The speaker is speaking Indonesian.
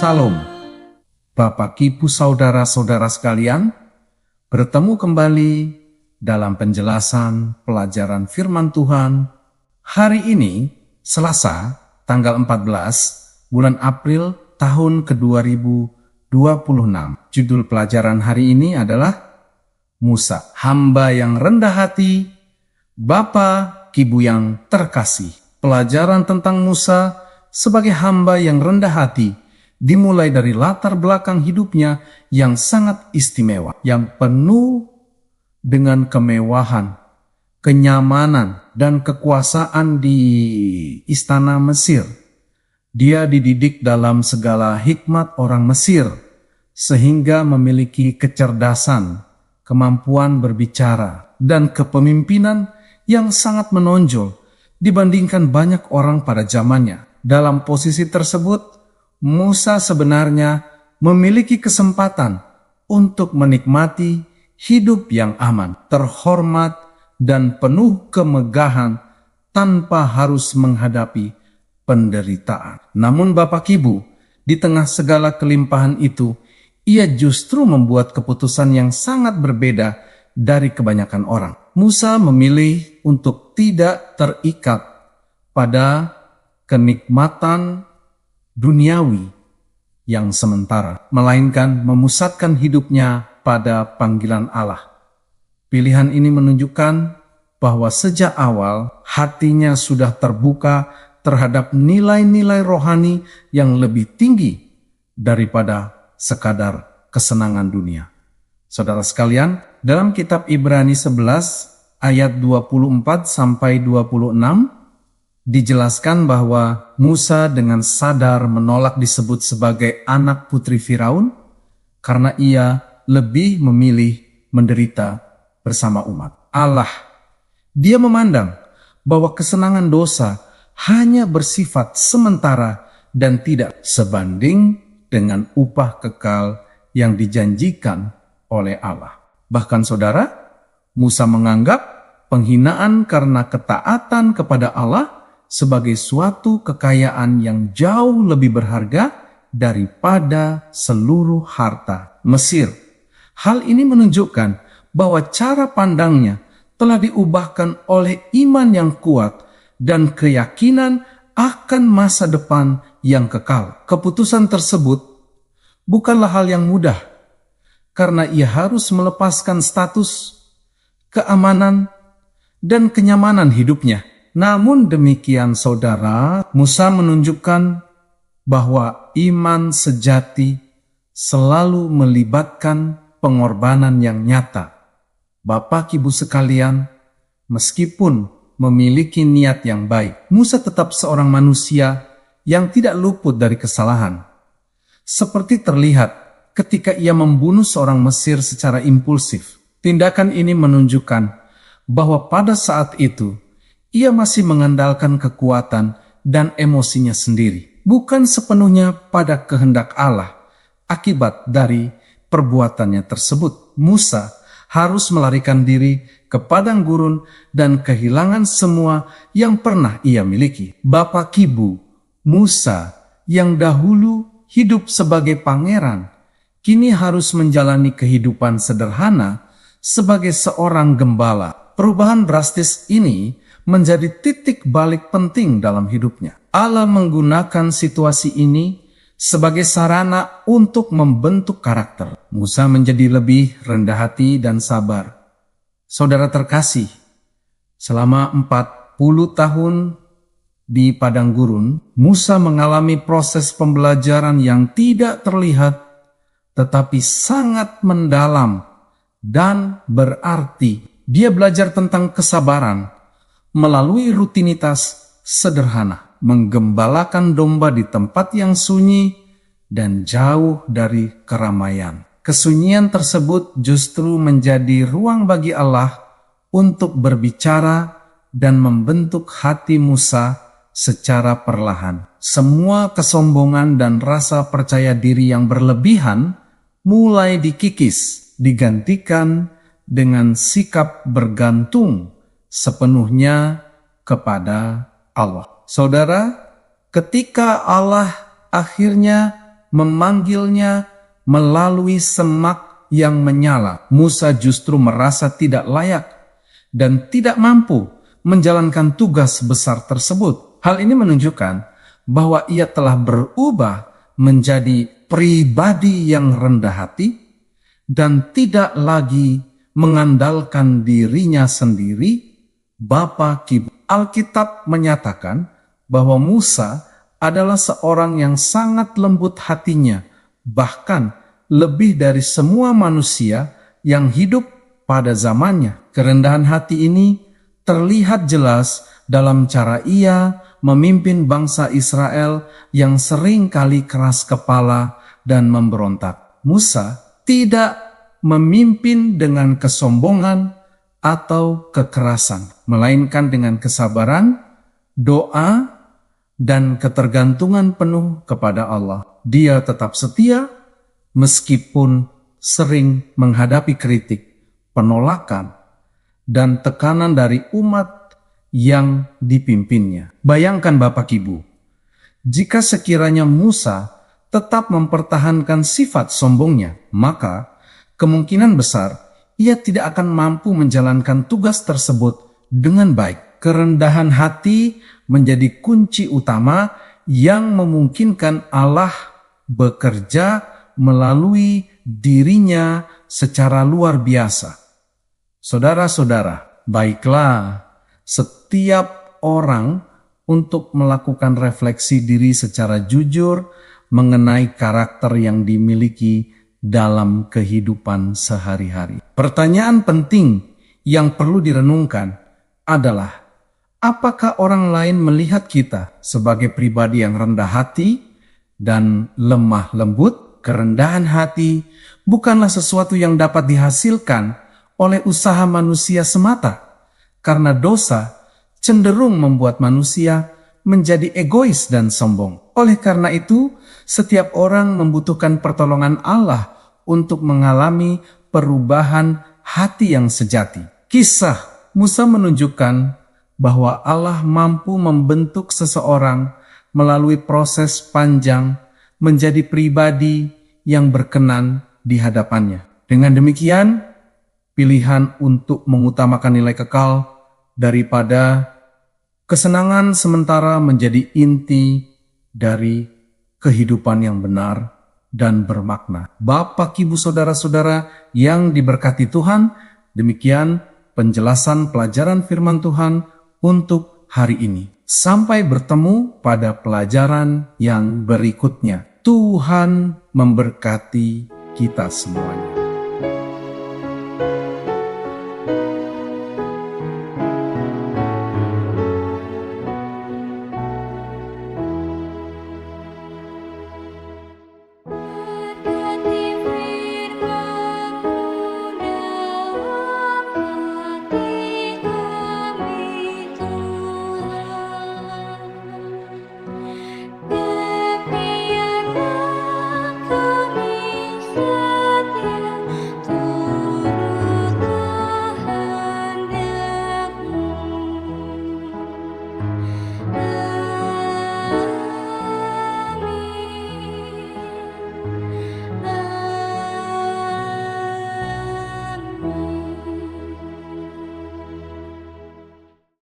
Salam, Bapak Ibu saudara-saudara sekalian, bertemu kembali dalam penjelasan pelajaran firman Tuhan hari ini, Selasa, tanggal 14 bulan April tahun ke-2026. Judul pelajaran hari ini adalah Musa, hamba yang rendah hati, Bapak Ibu yang terkasih. Pelajaran tentang Musa sebagai hamba yang rendah hati dimulai dari latar belakang hidupnya yang sangat istimewa, yang penuh dengan kemewahan, kenyamanan, dan kekuasaan di istana Mesir. Dia dididik dalam segala hikmat orang Mesir, sehingga memiliki kecerdasan, kemampuan berbicara, dan kepemimpinan yang sangat menonjol dibandingkan banyak orang pada zamannya. Dalam posisi tersebut, Musa sebenarnya memiliki kesempatan untuk menikmati hidup yang aman, terhormat, dan penuh kemegahan tanpa harus menghadapi penderitaan. Namun Bapak Ibu, di tengah segala kelimpahan itu, ia justru membuat keputusan yang sangat berbeda dari kebanyakan orang. Musa memilih untuk tidak terikat pada kenikmatan duniawi yang sementara, melainkan memusatkan hidupnya pada panggilan Allah. Pilihan ini menunjukkan bahwa sejak awal hatinya sudah terbuka terhadap nilai-nilai rohani yang lebih tinggi daripada sekadar kesenangan dunia. Saudara sekalian, dalam kitab Ibrani 11 ayat 24 sampai 26 dijelaskan bahwa Musa dengan sadar menolak disebut sebagai anak putri Firaun karena ia lebih memilih menderita bersama umat Allah. Dia memandang bahwa kesenangan dosa hanya bersifat sementara dan tidak sebanding dengan upah kekal yang dijanjikan oleh Allah. Bahkan saudara, Musa menganggap penghinaan karena ketaatan kepada Allah sebagai suatu kekayaan yang jauh lebih berharga daripada seluruh harta Mesir. Hal ini menunjukkan bahwa cara pandangnya telah diubahkan oleh iman yang kuat dan keyakinan akan masa depan yang kekal. Keputusan tersebut bukanlah hal yang mudah, karena ia harus melepaskan status, keamanan, dan kenyamanan hidupnya. Namun demikian saudara, Musa menunjukkan bahwa iman sejati selalu melibatkan pengorbanan yang nyata. Bapak Ibu sekalian, meskipun memiliki niat yang baik, Musa tetap seorang manusia yang tidak luput dari kesalahan. Seperti terlihat ketika ia membunuh seorang Mesir secara impulsif. Tindakan ini menunjukkan bahwa pada saat itu ia masih mengandalkan kekuatan dan emosinya sendiri, bukan sepenuhnya pada kehendak Allah. Akibat dari perbuatannya tersebut, Musa harus melarikan diri ke padang gurun dan kehilangan semua yang pernah ia miliki. Bapak Ibu, Musa yang dahulu hidup sebagai pangeran, kini harus menjalani kehidupan sederhana sebagai seorang gembala. Perubahan drastis ini menjadi titik balik penting dalam hidupnya. Allah menggunakan situasi ini sebagai sarana untuk membentuk karakter. Musa menjadi lebih rendah hati dan sabar. Saudara terkasih, selama 40 tahun di padang gurun, Musa mengalami proses pembelajaran yang tidak terlihat, tetapi sangat mendalam dan berarti. Dia belajar tentang kesabaran melalui rutinitas sederhana, menggembalakan domba di tempat yang sunyi dan jauh dari keramaian. Kesunyian tersebut justru menjadi ruang bagi Allah untuk berbicara dan membentuk hati Musa secara perlahan. Semua kesombongan dan rasa percaya diri yang berlebihan mulai dikikis, digantikan dengan sikap bergantung sepenuhnya kepada Allah. Saudara, ketika Allah akhirnya memanggilnya melalui semak yang menyala. Musa justru merasa tidak layak dan tidak mampu menjalankan tugas besar tersebut. Hal ini menunjukkan bahwa ia telah berubah menjadi pribadi yang rendah hati dan tidak lagi mengandalkan dirinya sendiri. Bapa Kibu. Alkitab menyatakan bahwa Musa adalah seorang yang sangat lembut hatinya, bahkan lebih dari semua manusia yang hidup pada zamannya. Kerendahan hati ini terlihat jelas dalam cara ia memimpin bangsa Israel yang sering kali keras kepala dan memberontak. Musa tidak memimpin dengan kesombongan atau kekerasan, melainkan dengan kesabaran, doa, dan ketergantungan penuh kepada Allah. Dia tetap setia meskipun sering menghadapi kritik, penolakan, dan tekanan dari umat yang dipimpinnya. Bayangkan Bapak Ibu, jika sekiranya Musa tetap mempertahankan sifat sombongnya, maka kemungkinan besar ia tidak akan mampu menjalankan tugas tersebut dengan baik. Kerendahan hati menjadi kunci utama yang memungkinkan Allah bekerja melalui dirinya secara luar biasa. Saudara-saudara, baiklah setiap orang untuk melakukan refleksi diri secara jujur mengenai karakter yang dimiliki dalam kehidupan sehari-hari. Pertanyaan penting yang perlu direnungkan adalah, apakah orang lain melihat kita sebagai pribadi yang rendah hati dan lemah lembut? Kerendahan hati bukanlah sesuatu yang dapat dihasilkan oleh usaha manusia semata, karena dosa cenderung membuat manusia menjadi egois dan sombong. Oleh karena itu, setiap orang membutuhkan pertolongan Allah untuk mengalami perubahan hati yang sejati. Kisah Musa menunjukkan bahwa Allah mampu membentuk seseorang melalui proses panjang menjadi pribadi yang berkenan di hadapannya. Dengan demikian, pilihan untuk mengutamakan nilai kekal daripada kesenangan sementara menjadi inti dari kehidupan yang benar dan bermakna. Bapak, Ibu, saudara-saudara yang diberkati Tuhan, demikian penjelasan pelajaran firman Tuhan untuk hari ini. Sampai bertemu pada pelajaran yang berikutnya. Tuhan memberkati kita semuanya.